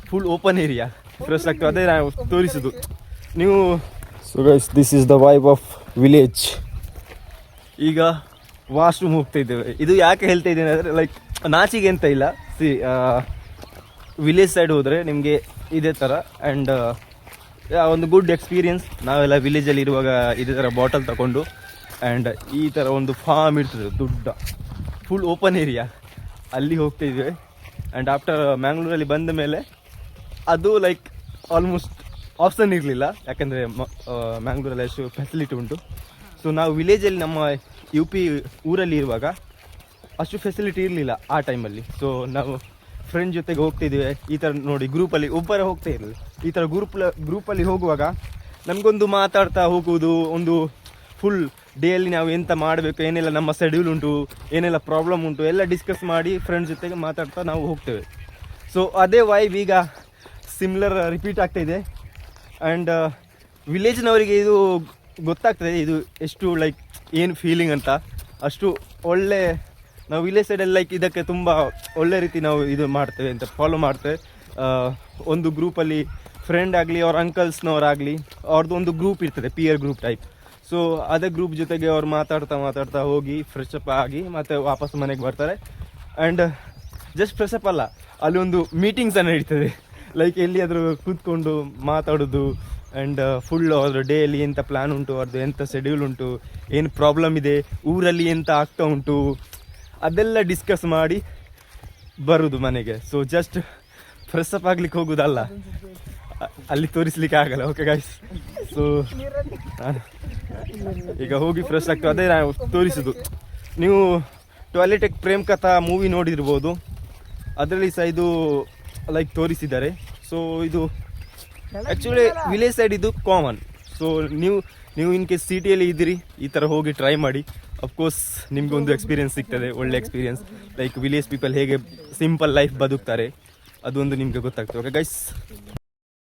Full open area fresh ಆಗ್ತದೆ, ಅದೇ ನಾವು ತೋರಿಸೋದು ನೀವು. So guys, this is the vibe of village. ಈಗ ವಾಶ್ರೂಮ್ ಹೋಗ್ತಾ ಇದ್ದೇವೆ. ಇದು ಯಾಕೆ ಹೇಳ್ತಾ ಇದ್ದೇನೆ ಅಂದರೆ, ಲೈಕ್ ನಾಚಿಗೆ ಅಂತ ಇಲ್ಲ. ವಿಲೇಜ್ ಸೈಡ್ ಹೋದರೆ ನಿಮಗೆ ಇದೇ ಥರ ಆ್ಯಂಡ್ ಒಂದು ಗುಡ್ ಎಕ್ಸ್ಪೀರಿಯನ್ಸ್. ನಾವೆಲ್ಲ ವಿಲೇಜಲ್ಲಿ ಇರುವಾಗ ಇದೇ ಥರ ಬಾಟಲ್ ತಗೊಂಡು ಆ್ಯಂಡ್ ಈ ಥರ ಒಂದು ಫಾರ್ಮ್ ಇರ್ತದೆ ದೊಡ್ಡ, ಫುಲ್ ಓಪನ್ ಏರಿಯಾ, ಅಲ್ಲಿ ಹೋಗ್ತಾ ಇದ್ದೇವೆ. ಆ್ಯಂಡ್ ಆಫ್ಟರ್ ಮ್ಯಾಂಗ್ಳೂರಲ್ಲಿ ಬಂದ ಮೇಲೆ ಅದು ಲೈಕ್ ಆಲ್ಮೋಸ್ಟ್ ಆಪ್ಷನ್ ಇರಲಿಲ್ಲ, ಯಾಕಂದರೆ ಮ್ಯಾಂಗ್ಳೂರಲ್ಲಿ ಅಷ್ಟು ಫೆಸಿಲಿಟಿ ಉಂಟು. ಸೊ ನಾವು ವಿಲೇಜಲ್ಲಿ ನಮ್ಮ UP ಊರಲ್ಲಿ ಇರುವಾಗ ಅಷ್ಟು ಫೆಸಿಲಿಟಿ ಇರಲಿಲ್ಲ ಆ ಟೈಮಲ್ಲಿ. ಸೊ ನಾವು ಫ್ರೆಂಡ್ ಜೊತೆಗೆ ಹೋಗ್ತಿದ್ದೀವಿ. ಈ ಥರ ನೋಡಿ, ಗ್ರೂಪಲ್ಲಿ ಒಬ್ಬರೇ ಹೋಗ್ತಾ ಇರಲಿಲ್ಲ. ಈ ಥರ ಗ್ರೂಪಲ್ಲಿ ಹೋಗುವಾಗ ನಮಗೊಂದು ಮಾತಾಡ್ತಾ ಹೋಗುವುದು, ಒಂದು ಫುಲ್ ಡೇಯಲ್ಲಿ ನಾವು ಎಂತ ಮಾಡಬೇಕು, ಏನೆಲ್ಲ ನಮ್ಮ ಶೆಡ್ಯೂಲ್ ಉಂಟು, ಏನೆಲ್ಲ ಪ್ರಾಬ್ಲಮ್ ಉಂಟು ಎಲ್ಲ ಡಿಸ್ಕಸ್ ಮಾಡಿ ಫ್ರೆಂಡ್ಸ್ ಜೊತೆಗೆ ಮಾತಾಡ್ತಾ ನಾವು ಹೋಗ್ತೇವೆ. ಸೊ ಅದೇ ವೈಬ್ ಈಗ ಸಿಮ್ಲರ್ ರಿಪೀಟ್ ಆಗ್ತಾಯಿದೆ. ಆ್ಯಂಡ್ ವಿಲೇಜ್ನವರಿಗೆ ಇದು ಗೊತ್ತಾಗ್ತದೆ, ಇದು ಎಷ್ಟು ಲೈಕ್ ಏನು ಫೀಲಿಂಗ್ ಅಂತ. ಅಷ್ಟು ಒಳ್ಳೆ ನಾವು ವಿಲೇಜ್ ಸೈಡಲ್ಲಿ ಲೈಕ್ ಇದಕ್ಕೆ ತುಂಬ ಒಳ್ಳೆ ರೀತಿ ನಾವು ಇದು ಮಾಡ್ತೇವೆ ಅಂತ ಫಾಲೋ ಮಾಡ್ತೇವೆ. ಒಂದು ಗ್ರೂಪಲ್ಲಿ ಫ್ರೆಂಡ್ ಆಗಲಿ ಅವ್ರ ಅಂಕಲ್ಸ್ನವರಾಗಲಿ ಅವ್ರದ್ದು ಒಂದು ಗ್ರೂಪ್ ಇರ್ತದೆ, ಪಿಯರ್ ಗ್ರೂಪ್ ಟೈಪ್. ಸೊ ಅದೇ ಗ್ರೂಪ್ ಜೊತೆಗೆ ಅವ್ರು ಮಾತಾಡ್ತಾ ಹೋಗಿ ಫ್ರೆಶ್ ಅಪ್ ಆಗಿ ಮತ್ತೆ ವಾಪಸ್ ಮನೆಗೆ ಬರ್ತಾರೆ. ಆ್ಯಂಡ್ ಜಸ್ಟ್ ಫ್ರೆಶ್ ಅಪ್ ಅಲ್ಲ, ಅಲ್ಲಿ ಒಂದು ಮೀಟಿಂಗ್ಸನ್ನು ನಡೀತದೆ, ಲೈಕ್ ಎಲ್ಲಿಯಾದರೂ ಕೂತ್ಕೊಂಡು ಮಾತಾಡೋದು. ಆ್ಯಂಡ್ ಫುಲ್ ಅವ್ರ ಡೇಯಲ್ಲಿ ಎಂಥ ಪ್ಲ್ಯಾನ್ ಉಂಟು, ಅವ್ರದ್ದು ಎಂಥ ಶೆಡ್ಯೂಲ್ ಉಂಟು, ಏನು ಪ್ರಾಬ್ಲಮ್ ಇದೆ, ಊರಲ್ಲಿ ಎಂಥ ಆಗ್ತಾ ಉಂಟು, ಅದೆಲ್ಲ ಡಿಸ್ಕಸ್ ಮಾಡಿ ಬರೋದು ಮನೆಗೆ. ಸೊ ಜಸ್ಟ್ ಫ್ರೆಶ್ ಅಪ್ ಆಗ್ಲಿಕ್ಕೆ ಹೋಗೋದಲ್ಲ, ಅಲ್ಲಿ ತೋರಿಸ್ಲಿಕ್ಕೆ ಆಗಲ್ಲ. ಓಕೆ ಗೈಸ್, ಸೊ ಈಗ ಹೋಗಿ ಫ್ರೆಶ್ ಆಗ್ತದೆ, ಅದೇ ನಾವು ತೋರಿಸೋದು. ನೀವು ಟಾಯ್ಲೆಟ್ ಪ್ರೇಮ್ ಕಥಾ ಮೂವಿ ನೋಡಿರ್ಬೋದು, ಅದರಲ್ಲಿ ಸಹ ಇದು ಲೈಕ್ ತೋರಿಸಿದ್ದಾರೆ. ಸೊ ಇದು ಆ್ಯಕ್ಚುಲಿ ವಿಲೇಜ್ ಸೈಡ್ ಇದು ಕಾಮನ್. ಸೊ ನೀವು ಇನ್ ಕೇಸ್ ಸಿಟಿಯಲ್ಲಿ ಇದ್ದೀರಿ, ಈ ಥರ ಹೋಗಿ ಟ್ರೈ ಮಾಡಿ. ಅಫ್ಕೋರ್ಸ್ ನಿಮ್ಗೆ ಒಂದು ಎಕ್ಸ್ಪೀರಿಯನ್ಸ್ ಸಿಗ್ತದೆ, ಒಳ್ಳೆ ಎಕ್ಸ್ಪೀರಿಯನ್ಸ್. ಲೈಕ್ ವಿಲೇಜ್ ಪೀಪಲ್ ಹೇಗೆ ಸಿಂಪಲ್ ಲೈಫ್ ಬದುಕ್ತಾರೆ ಅದೊಂದು ನಿಮಗೆ ಗೊತ್ತಾಗ್ತದೆ. Okay guys.